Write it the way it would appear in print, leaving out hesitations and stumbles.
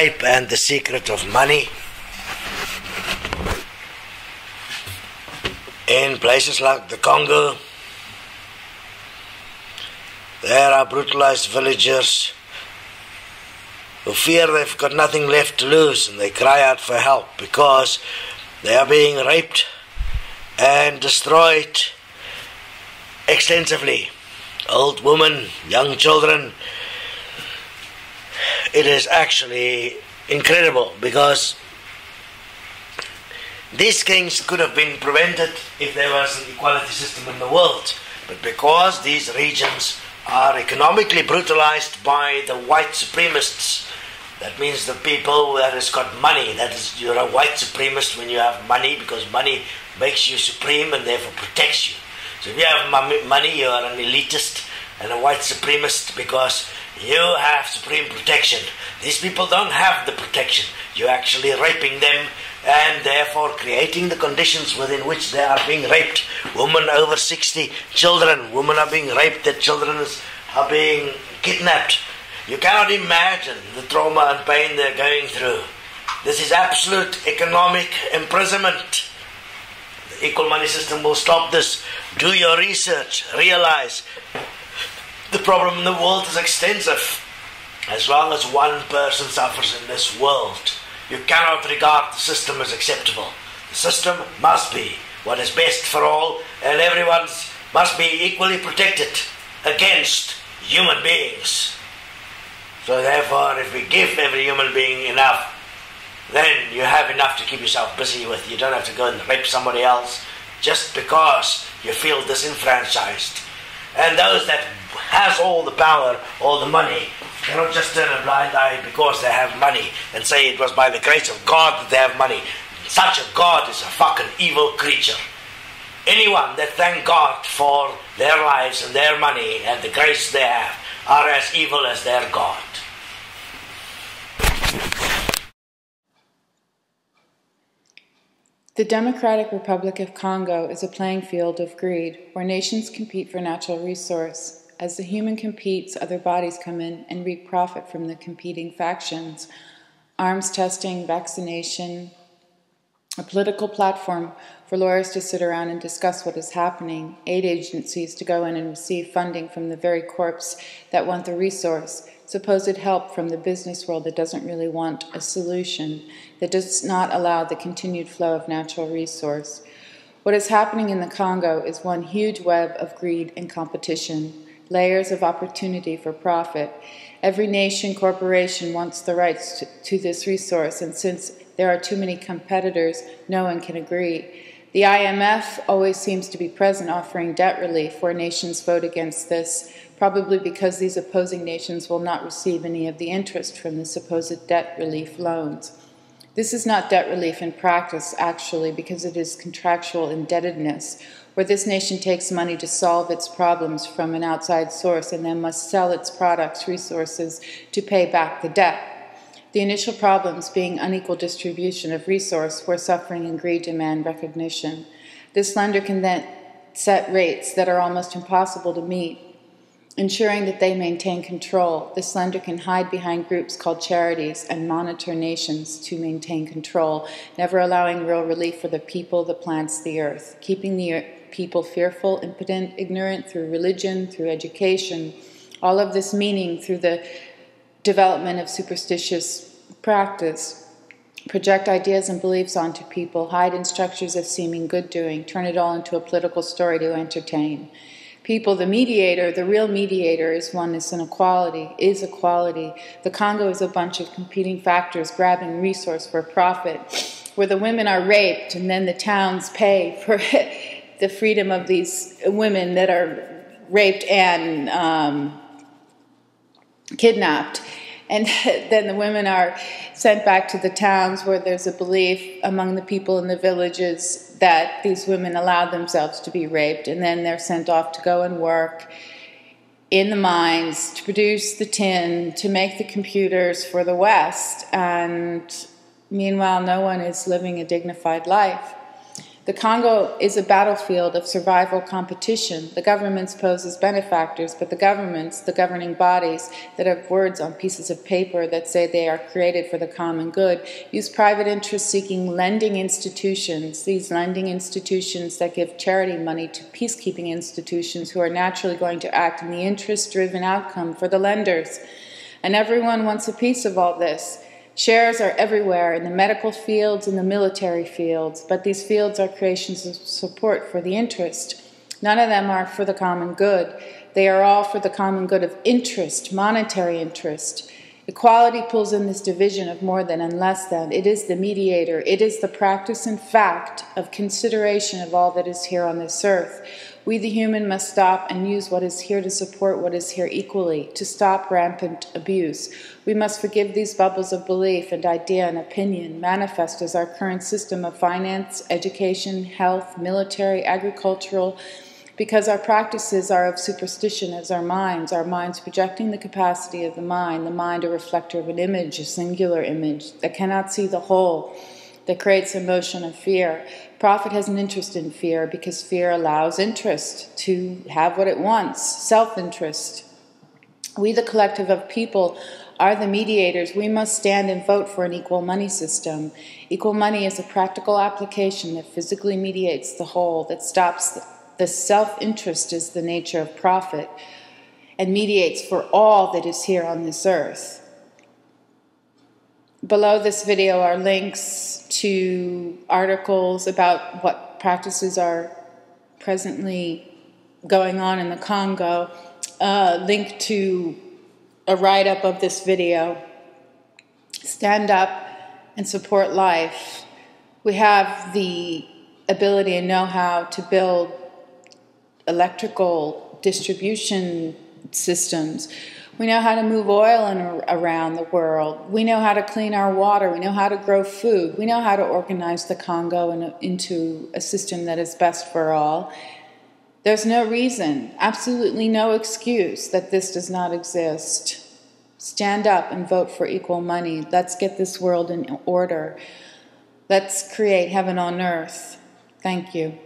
Rape and the Secret of Money. In places like the Congo, there are brutalized villagers who fear they've got nothing left to lose, and they cry out for help because they are being raped and destroyed extensively. Old women, young children. It is actually incredible because these things could have been prevented if there was an equality system in the world. But because these regions are economically brutalized by the white supremacists, that means the people that has got money, that is, you're a white supremacist when you have money, because money makes you supreme and therefore protects you. So if you have money, you are an elitist and a white supremacist because you have supreme protection. These people don't have the protection. You're actually raping them and therefore creating the conditions within which they are being raped. Women over 60, children, women are being raped, their children are being kidnapped. You cannot imagine the trauma and pain they're going through. This is absolute economic imprisonment. The equal money system will stop this. Do your research. Realize the problem in the world is extensive. As long as one person suffers in this world, you cannot regard the system as acceptable. The system must be what is best for all, and everyone must be equally protected against human beings. So therefore, if we give every human being enough, then you have enough to keep yourself busy with. You don't have to go and rape somebody else just because you feel disenfranchised. And those that has all the power, all the money, cannot just turn a blind eye because they have money and say it was by the grace of God that they have money. Such a God is a fucking evil creature. Anyone that thank God for their lives and their money and the grace they have are as evil as their God. The Democratic Republic of Congo is a playing field of greed, where nations compete for natural resource. As the human competes, other bodies come in and reap profit from the competing factions. Arms testing, vaccination, a political platform for lawyers to sit around and discuss what is happening, aid agencies to go in and receive funding from the very corps that want the resource, supposed help from the business world that doesn't really want a solution, that does not allow the continued flow of natural resource. What is happening in the Congo is one huge web of greed and competition, layers of opportunity for profit. Every nation, corporation wants the rights to this resource, and since there are too many competitors, no one can agree. The IMF always seems to be present offering debt relief where nations vote against this, probably because these opposing nations will not receive any of the interest from the supposed debt relief loans. This is not debt relief in practice, actually, because it is contractual indebtedness, where this nation takes money to solve its problems from an outside source and then must sell its products, resources, to pay back the debt. The initial problems being unequal distribution of resource, where suffering and greed demand recognition. This lender can then set rates that are almost impossible to meet, ensuring that they maintain control. This lender can hide behind groups called charities and monitor nations to maintain control, never allowing real relief for the people, the plants, the earth, keeping the people fearful, impotent, ignorant through religion, through education, all of this meaning through the development of superstitious practice, project ideas and beliefs onto people, hide in structures of seeming good doing, turn it all into a political story to entertain. People, the mediator, the real mediator is oneness and equality, is equality. The Congo is a bunch of competing factors grabbing resource for profit, where the women are raped and then the towns pay for the freedom of these women that are raped and kidnapped. And then the women are sent back to the towns where there's a belief among the people in the villages that these women allowed themselves to be raped, and then they're sent off to go and work in the mines, to produce the tin, to make the computers for the West, and meanwhile no one is living a dignified life. The Congo is a battlefield of survival competition. The governments pose as benefactors, but the governments, the governing bodies that have words on pieces of paper that say they are created for the common good, use private interest-seeking lending institutions, these lending institutions that give charity money to peacekeeping institutions who are naturally going to act in the interest-driven outcome for the lenders. And everyone wants a piece of all this. Shares are everywhere, in the medical fields, in the military fields, but these fields are creations of support for the interest. None of them are for the common good. They are all for the common good of interest, monetary interest. Equality pulls in this division of more than and less than. It is the mediator. It is the practice and fact of consideration of all that is here on this earth. We, the human, must stop and use what is here to support what is here equally, to stop rampant abuse. We must forgive these bubbles of belief and idea and opinion, manifest as our current system of finance, education, health, military, agricultural, because our practices are of superstition as our minds projecting the capacity of the mind a reflector of an image, a singular image, that cannot see the whole, that creates emotion of fear. Prophet has an interest in fear because fear allows interest to have what it wants, self-interest. We, the collective of people, are the mediators. We must stand and vote for an equal money system. Equal money is a practical application that physically mediates the whole, that stops the self-interest is the nature of profit, and mediates for all that is here on this earth. Below this video are links to articles about what practices are presently going on in the Congo, link to a write-up of this video. Stand up and support life. We have the ability and know-how to build electrical distribution systems. We know how to move oil around the world. We know how to clean our water. We know how to grow food. We know how to organize the Congo into a system that is best for all. There's no reason, absolutely no excuse that this does not exist. Stand up and vote for equal money. Let's get this world in order. Let's create heaven on earth. Thank you.